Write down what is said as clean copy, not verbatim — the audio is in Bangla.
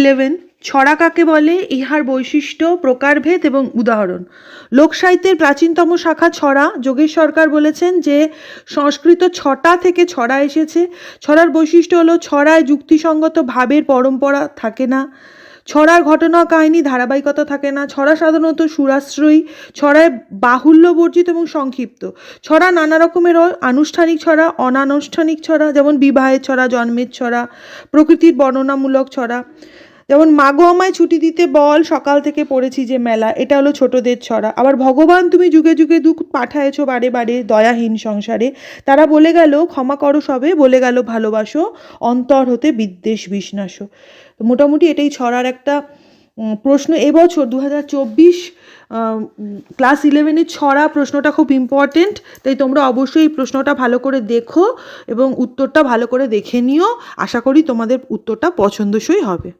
11 ছড়া কাকে বলে, ইহার বৈশিষ্ট্য, প্রকারভেদ এবং উদাহরণ। লোকসাহিত্যের প্রাচীনতম শাখা ছড়া। যোগেশ সরকার বলেছেন যে সংস্কৃত ছটা থেকে ছড়া এসেছে। ছড়ার বৈশিষ্ট্য হলো ছড়ায় যুক্তিসঙ্গত ভাবের পরম্পরা থাকে না, ছড়ার ঘটনা কাহিনী ধারাবাহিকতা থাকে না, ছড়া সাধারণত সুরাশ্রয়ী, ছড়ায় বাহুল্য বর্জিত এবং সংক্ষিপ্ত। ছড়া নানা রকমের হয়, আনুষ্ঠানিক ছড়া, অনানুষ্ঠানিক ছড়া, যেমন বিবাহের ছড়া, জন্মের ছড়া, প্রকৃতির বর্ণনামূলক ছড়া। যেমন মাগো আমায় ছুটি দিতে বল, সকাল থেকে পড়েছি যে মেলা, এটা হলো ছোটদের ছড়া। আবার ভগবান তুমি যুগে যুগে দুঃখ পাঠায়েছো বারে বারে দয়াহীন সংসারে, তারা বলে গেল ক্ষমা করো সবে, বলে গেল ভালোবাসো, অন্তর হতে বিদ্বেষ বিষ্ণাসো। মোটামুটি এটাই ছড়ার একটা প্রশ্ন। এবছর 2024 ক্লাস 11-এর ছড়া প্রশ্নটা খুব ইম্পর্টেন্ট, তাই তোমরা অবশ্যই এই প্রশ্নটা ভালো করে দেখো এবং উত্তরটা ভালো করে দেখে নিও। আশা করি তোমাদের উত্তরটা পছন্দসই হবে।